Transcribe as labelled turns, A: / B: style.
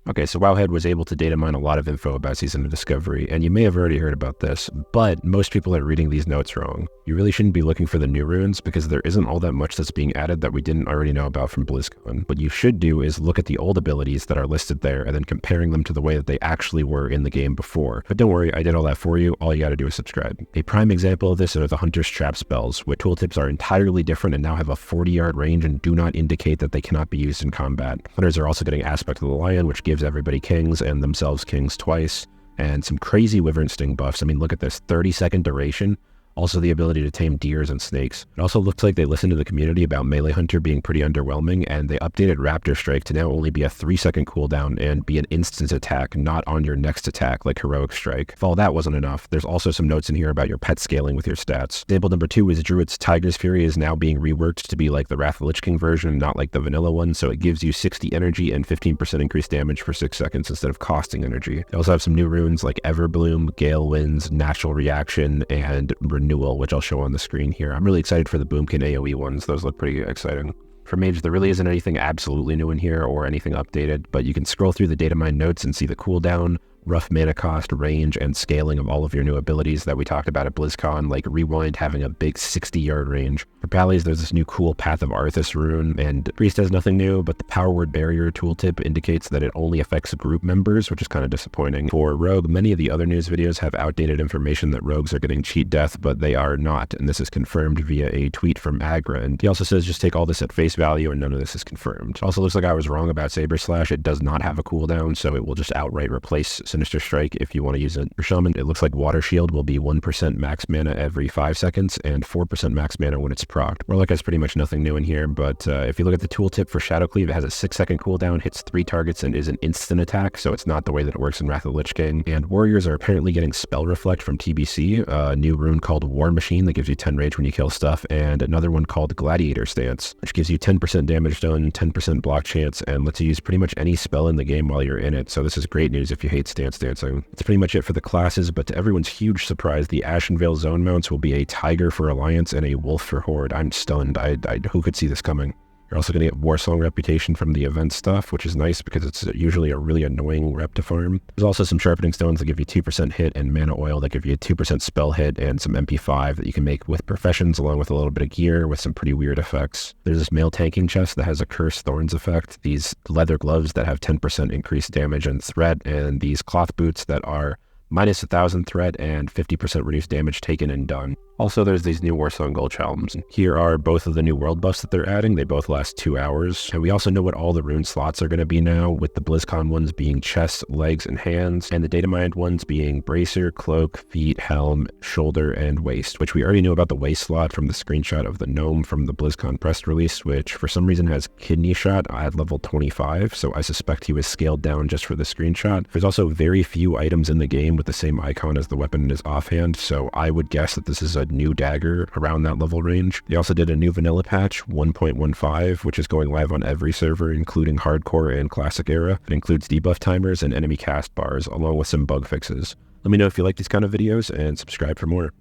A: Okay, so Wowhead was able to data mine a lot of info about Season of Discovery, and you may have already heard about this, but most people are reading these notes wrong. You really shouldn't be looking for the new runes because there isn't all that much that's being added that we didn't already know about from BlizzCon. What you should do is look at the old abilities that are listed there and then comparing them to the way that they actually were in the game before. But don't worry, I did all that for you. All you gotta do is subscribe. A prime example of this are the Hunter's Trap spells, which tooltips are entirely different and now have a 40-yard range and do not indicate that they cannot be used in combat. Hunters are also getting Aspect of the Lion, which gives everybody kings and themselves kings twice, and some crazy Wyvern Sting buffs. I mean, look at this, 30-second duration. Also the ability to tame deers and snakes. It also looks like they listened to the community about Melee Hunter being pretty underwhelming, and they updated Raptor Strike to now only be a 3-second cooldown and be an instant attack, not on your next attack like Heroic Strike. If all that wasn't enough, there's also some notes in here about your pet scaling with your stats. Example number 2 is Druid's Tiger's Fury is now being reworked to be like the Wrath of the Lich King version, not like the vanilla one, so it gives you 60 energy and 15% increased damage for 6 seconds instead of costing energy. They also have some new runes like Everbloom, Gale Winds, Natural Reaction, and Renewal, which I'll show on the screen here. I'm really excited for the Boomkin AoE ones. Those look pretty exciting. For Mage, there really isn't anything absolutely new in here or anything updated, but you can scroll through the Datamind notes and see the cooldown, rough mana cost, range, and scaling of all of your new abilities that we talked about at BlizzCon, like Rewind having a big 60-yard range. For Pallies, there's this new cool Path of Arthas rune, and Priest has nothing new, but the Power Word Barrier tooltip indicates that it only affects group members, which is kind of disappointing. For Rogue, many of the other news videos have outdated information that rogues are getting cheat death, but they are not, and this is confirmed via a tweet from Agra, and he also says just take all this at face value and none of this is confirmed. Also looks like I was wrong about Saber Slash. It does not have a cooldown, so it will just outright replace Sinister Strike if you want to use it. For Shaman, it looks like Water Shield will be 1% max mana every 5 seconds and 4% max mana when it's procced. Warlock has pretty much nothing new in here, but if you look at the tooltip for Shadow Cleave, it has a 6-second cooldown, hits 3 targets, and is an instant attack, so it's not the way that it works in Wrath of the Lich King. And Warriors are apparently getting Spell Reflect from TBC, a new rune called War Machine that gives you 10 rage when you kill stuff, and another one called Gladiator Stance, which gives you 10% damage done, 10% block chance, and lets you use pretty much any spell in the game while you're in it, so this is great news if you hate stance dancing. That's pretty much it for the classes, but to everyone's huge surprise, the Ashenvale zone mounts will be a Tiger for Alliance and a Wolf for Horde. I'm stunned. Who could see this coming? You're also going to get Warsong reputation from the event stuff, which is nice because it's usually a really annoying rep to farm. There's also some sharpening stones that give you 2% hit and mana oil that give you a 2% spell hit and some MP5 that you can make with professions along with a little bit of gear with some pretty weird effects. There's this male tanking chest that has a Cursed Thorns effect, these leather gloves that have 10% increased damage and threat, and these cloth boots that are minus 1,000 threat and 50% reduced damage taken and done. Also, there's these new Warsong Gulch Helms. Here are both of the new world buffs that they're adding. They both last 2 hours. And we also know what all the rune slots are going to be now, with the BlizzCon ones being chest, legs, and hands, and the Datamined ones being Bracer, Cloak, Feet, Helm, Shoulder, and Waist, which we already knew about the Waist slot from the screenshot of the gnome from the BlizzCon press release, which for some reason has Kidney Shot at level 25, so I suspect he was scaled down just for the screenshot. There's also very few items in the game with the same icon as the weapon in his offhand, so I would guess that this is a new dagger around that level range. They also did a new vanilla patch, 1.15, which is going live on every server, including hardcore and classic era. It includes debuff timers and enemy cast bars, along with some bug fixes. Let me know if you like these kind of videos and subscribe for more.